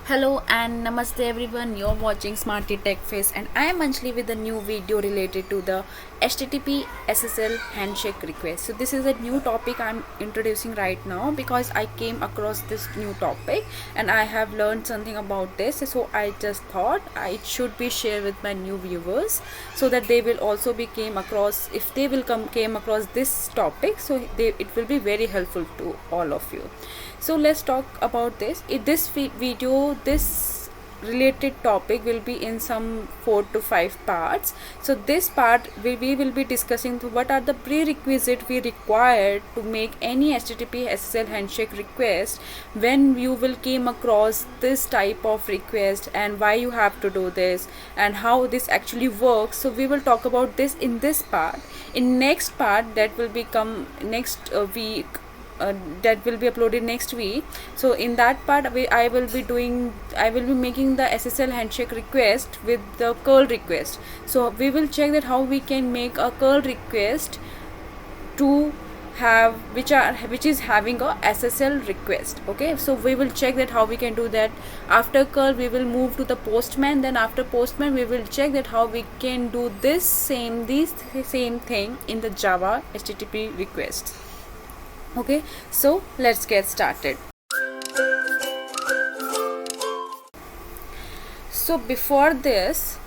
Hello and namaste everyone. You're watching Smarty Tech Face and I am Anjali with a new video related to the HTTP SSL handshake request. So this is a new topic I'm introducing right now because I came across this new topic and I have learned something about this. So I just thought it should be shared with my new viewers so that they will also be came across, if they will came across this topic, so it will be very helpful to all of you. So let's talk about this. In this video, this related topic will be in some 4 to 5 parts. So this part we will be discussing what are the prerequisites we require to make any HTTP SSL handshake request, when you will came across this type of request and why you have to do this and how this actually works. So we will talk about this in this part. In next part that will become next week, that will be uploaded next week. So in that part I will be making the SSL handshake request with the curl request. So we will check that how we can make a curl request to have which is having a SSL request. Okay, so we will check that how we can do that. After curl we will move to the postman, then after postman we will check that how we can do this same thing in the Java HTTP requests. Okay, so let's get started. So before this,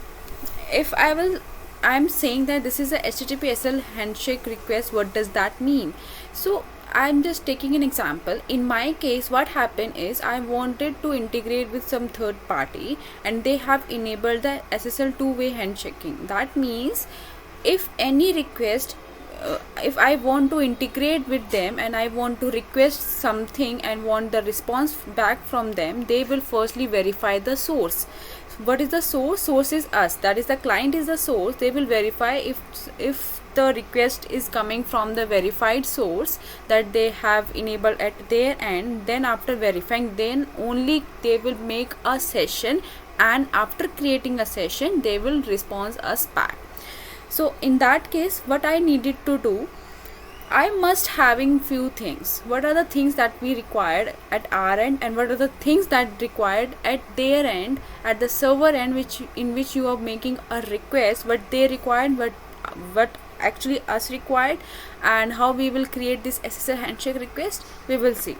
I'm saying that this is a HTTP SSL handshake request. What does that mean? So I'm just taking an example. In my case, what happened is I wanted to integrate with some third party and they have enabled the SSL two-way handshaking. That means if any request, if I want to integrate with them and I want to request something and want the response back from them, they will firstly verify the source. What is the source? Source is us, that is the client is the source. They will verify if the request is coming from the verified source that they have enabled at their end. Then after verifying, then only they will make a session, and after creating a session they will respond us back. So in that case, what I needed to do, I must having few things. What are the things that we required at our end and what are the things that required at their end, at the server end, in which you are making a request, what they required, what actually us required, and how we will create this SSL handshake request, we will see.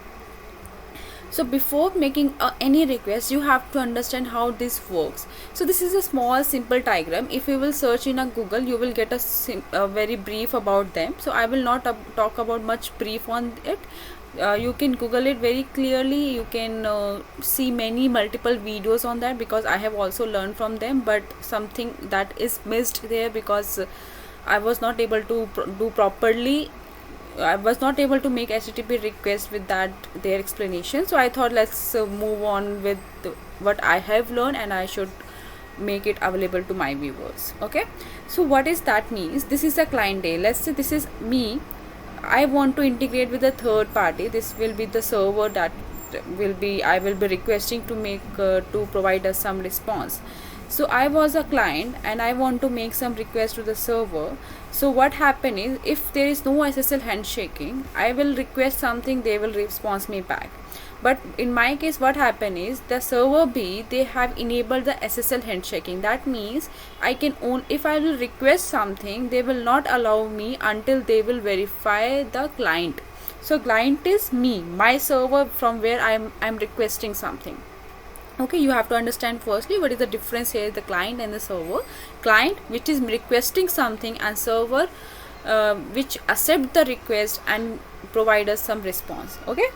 So before making any request, you have to understand how this works. So this is a small simple diagram. If you will search in a Google, you will get a very brief about them. So I will not talk about much brief on it. You can Google it very clearly. You can see multiple videos on that, because I have also learned from them, but something that is missed there because I was not able to do properly. I was not able to make HTTP request with their explanation. So I thought let's move on with what I have learned and I should make it available to my viewers. Okay, so what is that means? This is a client A. Let's say this is me. I want to integrate with a third party. This will be the server that I will be requesting to make to provide us some response. So I was a client and I want to make some request to the server. So what happened is, if there is no SSL handshaking, I will request something, they will respond me back. But in my case, what happened is the server B, they have enabled the SSL handshaking. That means I can if I will request something, they will not allow me until they will verify the client. So client is me, my server, from where I'm requesting something. Okay, you have to understand firstly what is the difference here, the client and the server. Client, which is requesting something, and server which accept the request and provide us some response. Okay,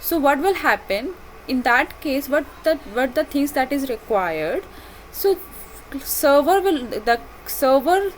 so what will happen in that case, what the things that is required? So the server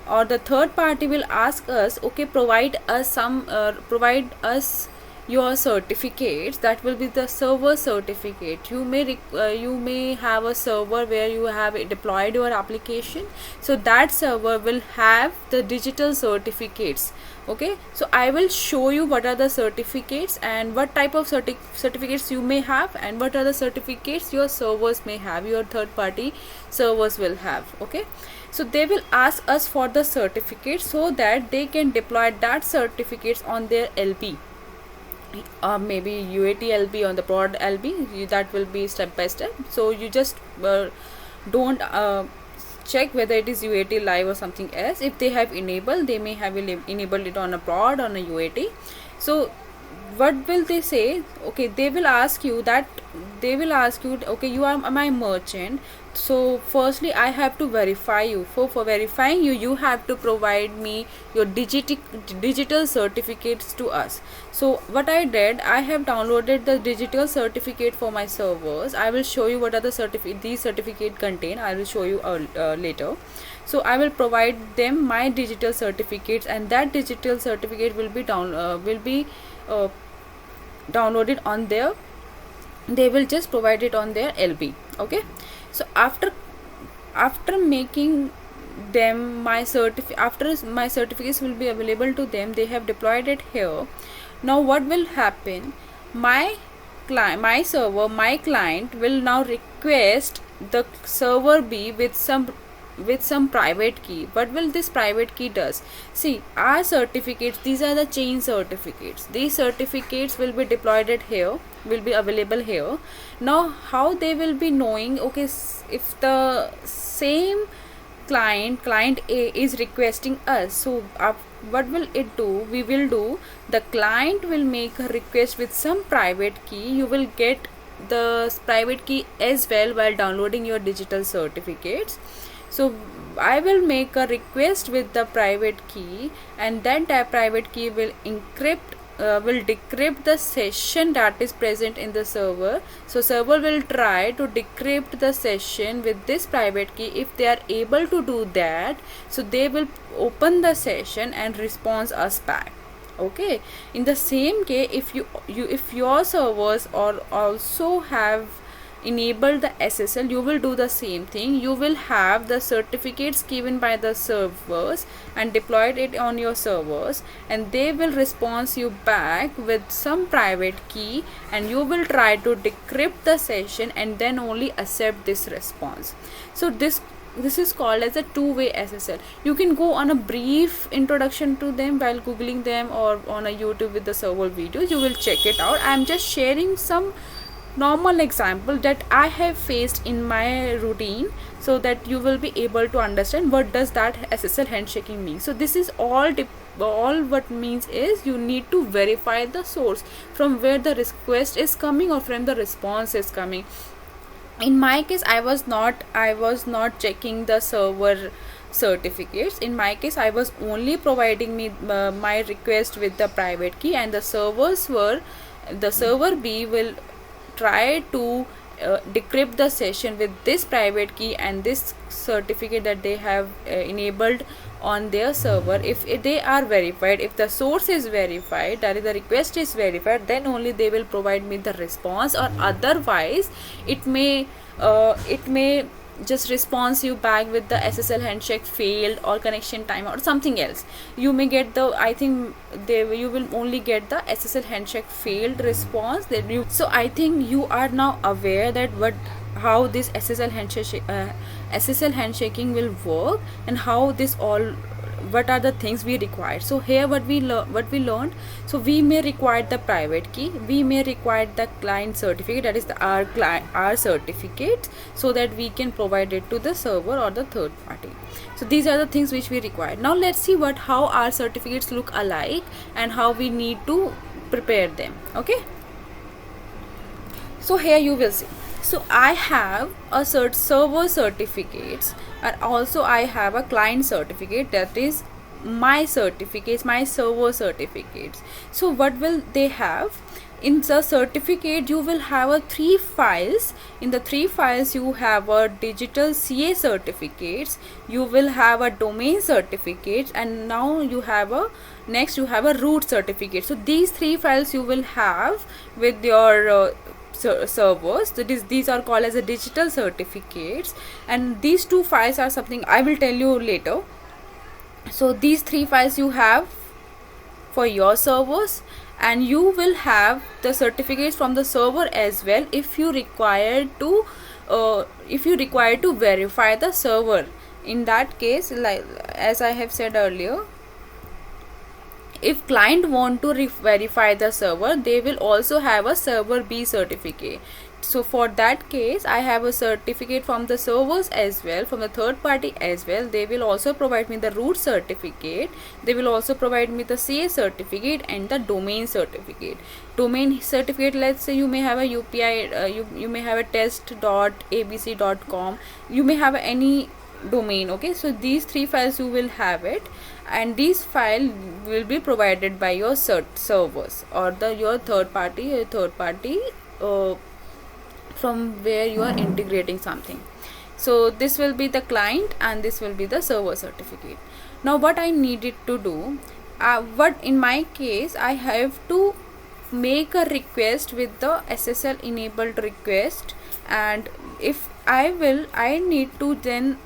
or the third party will ask us, okay, provide us your certificates. That will be the server certificate. You may have a server where you have deployed your application, so that server will have the digital certificates. Okay, so I will show you what are the certificates and what type of certificates you may have, and what are the certificates your servers may have, your third party servers will have. Okay, so they will ask us for the certificate so that they can deploy that certificates on their LP. maybe UAT LB on the prod LB. That will be step by step. So you just don't check whether it is UAT live or something else. If they have enabled, they may have enabled it on a prod, on a UAT. So what will they say? Okay, they will ask you, okay, you are my merchant, so firstly I have to verify you. For verifying you, you have to provide me your digital certificates to us. So what I did, I have downloaded the digital certificate for my servers. I will show you what are the these certificate contain. I will show you later. So I will provide them my digital certificates, and that digital certificate will be downloaded on their, they will just provide it on their LB. Okay, so after making them my after my certificates will be available to them, they have deployed it here. Now what will happen, my client will now request the server B with some private key. What will this private key does? See, our certificates, these are the chain certificates. These certificates will be deployed at here, will be available here. Now how they will be knowing, okay, if the same client A is requesting us, so what will it do? We will do, the client will make a request with some private key. You will get the private key as well while downloading your digital certificates. So I will make a request with the private key, and then that private key will decrypt the session that is present in the server. So server will try to decrypt the session with this private key. If they are able to do that, so they will open the session and respond us back. Okay, in the same case, if your servers or also have enabled the SSL, you will do the same thing. You will have the certificates given by the servers and deployed it on your servers, and they will respond you back with some private key, and you will try to decrypt the session and then only accept this response. So this is called as a two-way SSL. You can go on a brief introduction to them while googling them, or on a YouTube with the server videos. You will check it out. I am just sharing some normal example that I have faced in my routine, so that you will be able to understand what does that SSL handshaking mean. So this is all what means is, you need to verify the source from where the request is coming or from the response is coming. In my case, I was not checking the server certificates. In my case, I was only providing me my request with the private key, and the server B will try to decrypt the session with this private key and this certificate that they have enabled on their server. If they are verified, if the source is verified, that is the request is verified, then only they will provide me the response, or otherwise it may just response you back with the SSL handshake failed or connection time or something else. You may get the, I think you will only get the SSL handshake failed response. So I think you are now aware that how this SSL handshaking will work, and how this all, what are the things we require. So here what we learned, so we may require the private key, we may require the client certificate, that is our certificate, so that we can provide it to the server or the third party. So these are the things which we require. Now let's see how our certificates look alike and how we need to prepare them. Okay, so here you will see. So I have a server certificates, and also I have a client certificate, that is my certificates, my server certificates. So what will they have? In the certificate, you will have 3 files. In the 3 files, you have a digital CA certificates, you will have a domain certificates, and now you have a root certificate. So these 3 files you will have with your servers. So these are called as a digital certificates, and these 2 files are something I will tell you later. So these 3 files you have for your servers, and you will have the certificates from the server as well if you require to verify the server. In that case, like as I have said earlier, if client want to verify the server, they will also have a server B certificate. So for that case, I have a certificate from the servers as well, from the third party as well. They will also provide me the root certificate. They will also provide me the CA certificate and the domain certificate. Domain certificate, let's say you may have a UPI, you may have a test.abc.com, you may have any domain. Okay, so these three files you will have it, and these file will be provided by your servers or your third party from where you are integrating something. So this will be the client and this will be the server certificate. Now what I needed to do, what in my case I have to make a request with the SSL enabled request, and if I need to then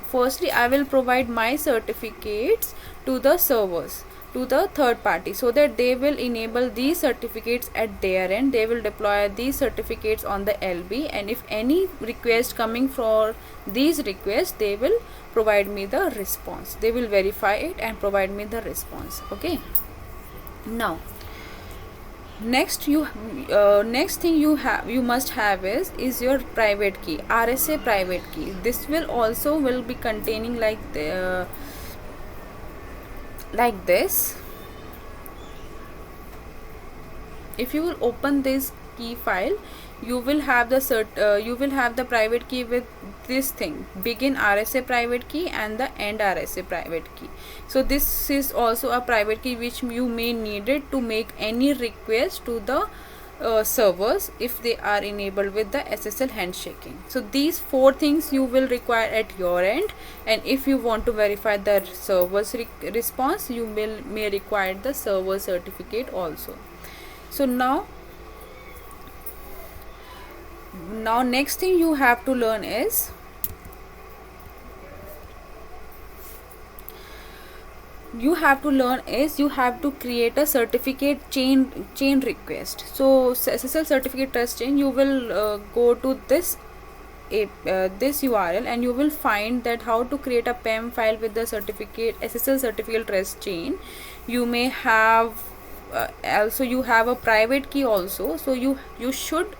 firstly I will provide my certificates to the servers, to the third party, so that they will enable these certificates at their end. They will deploy these certificates on the LB, and if any request coming for these requests, they will provide me the response. They will verify it and provide me the response. Okay, now next thing you must have is your private key, RSA private key. This will also be containing like this. If you will open this key file, you will have the private key with this thing, begin RSA private key and the end RSA private key. So this is also a private key which you may need it to make any request to the servers if they are enabled with the SSL handshaking. So these four things you will require at your end, and if you want to verify the server's response, you may require the server certificate also. So now next thing you have to learn is you have to create a certificate chain request. So SSL certificate trust chain, you will go to this URL and you will find that how to create a PEM file with the SSL certificate trust chain. You may have also you have a private key also, so you should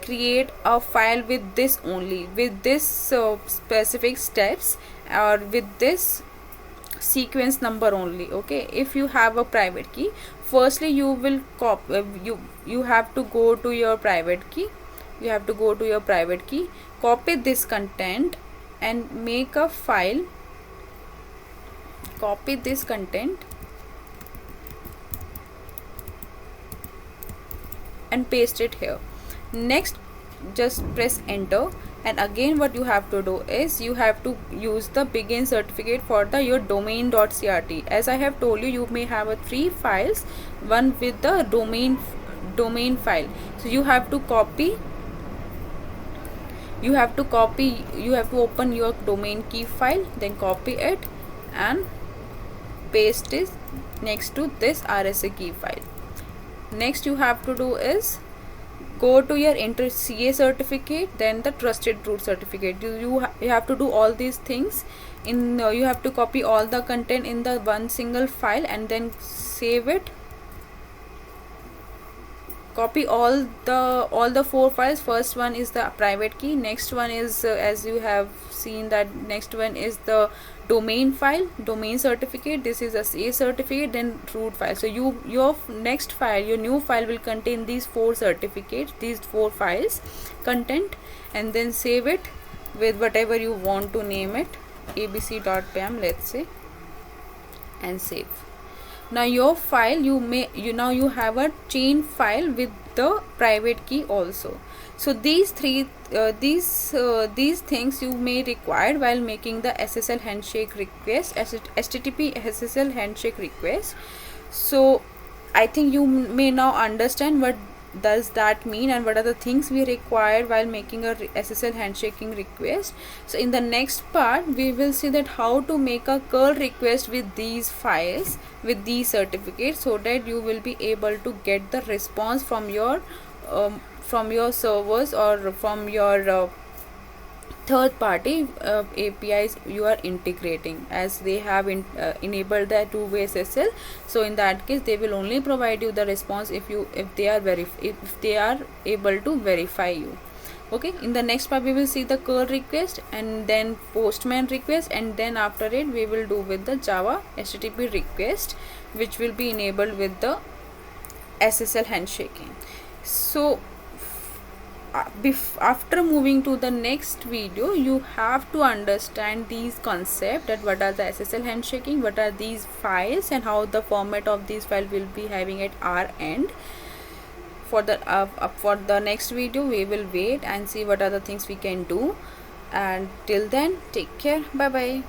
create a file with this only, with this specific steps or with this sequence number only. Okay, if you have a private key, firstly you will you have to go to your private key, copy this content and make a file, copy this content and paste it here. Next, just press enter, and again what you have to do is you have to use the begin certificate for your domain.crt. As I have told you, you may have three files, one with the domain file. So you have to open your domain key file, then copy it and paste it next to this RSA key file. Next you have to do is go to your enter CA certificate, then the trusted root certificate. You have to do all these things in you have to copy all the content in the one single file and then save it. Copy all the four files. First one is the private key, next one is as you have seen that next one is the domain file, domain certificate, this is a CA certificate, then root file. So your next file, your new file will contain these four certificates, these four files content, and then save it with whatever you want to name it, abc.pam let's say, and save. Now your file you have a chain file with the private key also. So these things you may require while making the SSL handshake request, HTTP SSL handshake request. So I think you may now understand what does that mean and what are the things we require while making a SSL handshaking request. So in the next part we will see that how to make a curl request with these files, with these certificates, so that you will be able to get the response from your servers or from your third party APIs you are integrating, as they have enabled the two-way SSL. So in that case they will only provide you the response if they are able to verify you. Okay, in the next part we will see the curl request and then postman request, and then after it we will do with the Java HTTP request, which will be enabled with the SSL handshaking. So after moving to the next video, you have to understand these concepts, that what are the SSL handshaking, what are these files, and how the format of these files will be having at our end. For the next video we will wait and see what are the things we can do, and till then take care, bye bye.